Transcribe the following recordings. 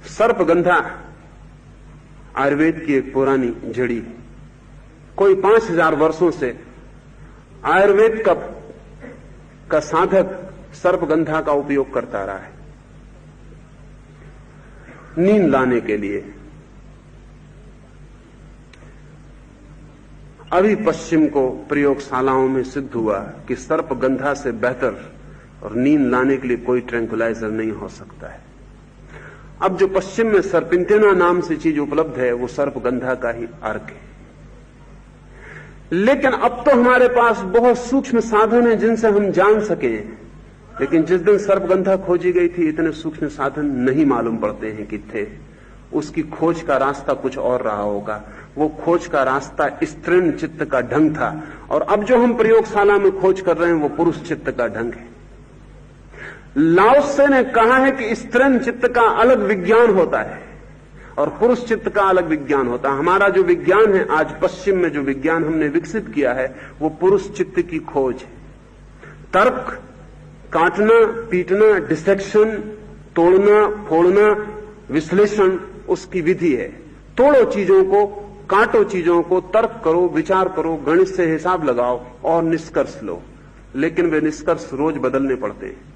सर्पगंधा आयुर्वेद की एक पुरानी जड़ी है। कोई 5000 वर्षों से आयुर्वेद का साधक सर्पगंधा का उपयोग करता रहा है नींद लाने के लिए। अभी पश्चिम को प्रयोगशालाओं में सिद्ध हुआ कि सर्पगंधा से बेहतर और नींद लाने के लिए कोई ट्रैंकुलाइजर नहीं हो सकता है। अब जो पश्चिम में सर्पिंटेना नाम से चीज उपलब्ध है वो सर्पगंधा का ही अर्क है। लेकिन अब तो हमारे पास बहुत सूक्ष्म साधन हैं जिनसे हम जान सकें, लेकिन जिस दिन सर्पगंधा खोजी गई थी इतने सूक्ष्म साधन नहीं मालूम पड़ते हैं कि थे। उसकी खोज का रास्ता कुछ और रहा होगा। वो खोज का रास्ता स्त्रीण चित्त का ढंग था, और अब जो हम प्रयोगशाला में खोज कर रहे हैं वो पुरुष चित्त का ढंग है। लाओ त्से ने कहा है कि स्त्रीण चित्त का अलग विज्ञान होता है और पुरुष चित्त का अलग विज्ञान होता है। हमारा जो विज्ञान है आज पश्चिम में, जो विज्ञान हमने विकसित किया है वो पुरुष चित्त की खोज है। तर्क, काटना, पीटना, डिसेक्शन, तोड़ना, फोड़ना, विश्लेषण उसकी विधि है। तोड़ो चीजों को, काटो चीजों को, तर्क करो, विचार करो, गणित से हिसाब लगाओ और निष्कर्ष लो। लेकिन वे निष्कर्ष रोज बदलने पड़ते हैं।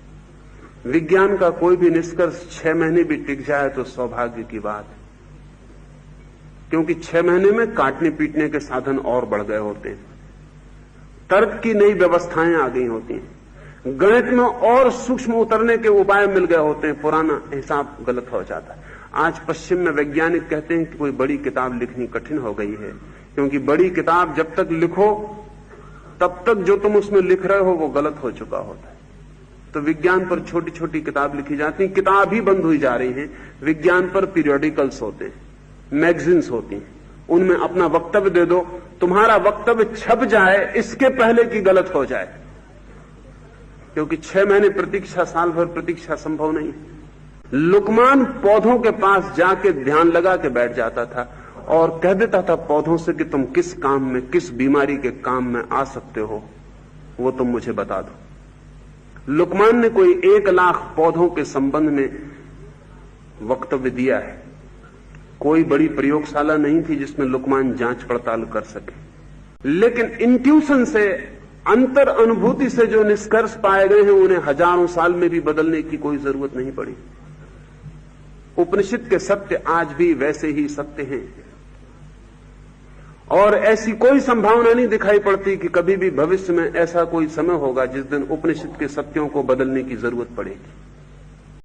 विज्ञान का कोई भी निष्कर्ष 6 महीने भी टिक जाए तो सौभाग्य की बात है, क्योंकि 6 महीने में काटने पीटने के साधन और बढ़ गए होते हैं। तर्क की नई व्यवस्थाएं आ गई होती हैं, गणित में और सूक्ष्म उतरने के उपाय मिल गए होते हैं, पुराना हिसाब गलत हो जाता है। आज पश्चिम में वैज्ञानिक कहते हैं कि कोई बड़ी किताब लिखनी कठिन हो गई है, क्योंकि बड़ी किताब जब तक लिखो तब तक जो तुम उसमें लिख रहे हो वो गलत हो चुका होता है। तो विज्ञान पर छोटी छोटी किताब लिखी जाती हैं। किताब ही बंद हुई जा रही हैं। विज्ञान पर पीरियोडिकल्स होते हैं, मैगजीन्स होती हैं, उनमें अपना वक्तव्य दे दो। तुम्हारा वक्तव्य छप जाए इसके पहले कि गलत हो जाए, क्योंकि 6 महीने प्रतीक्षा, साल भर प्रतीक्षा संभव नहीं। लुकमान पौधों के पास जाके ध्यान लगा के बैठ जाता था और कह देता था पौधों से कि तुम किस काम में, किस बीमारी के काम में आ सकते हो, वो तुम मुझे बता दो। लुकमान ने कोई 1 लाख पौधों के संबंध में वक्तव्य दिया है। कोई बड़ी प्रयोगशाला नहीं थी जिसमें लुकमान जांच पड़ताल कर सके। लेकिन इंट्यूशन से, अंतर अनुभूति से जो निष्कर्ष पाए गए हैं उन्हें हजारों साल में भी बदलने की कोई जरूरत नहीं पड़ी। उपनिषद के सत्य आज भी वैसे ही सत्य हैं और ऐसी कोई संभावना नहीं दिखाई पड़ती कि कभी भी भविष्य में ऐसा कोई समय होगा जिस दिन उपनिषद के सत्यों को बदलने की जरूरत पड़ेगी।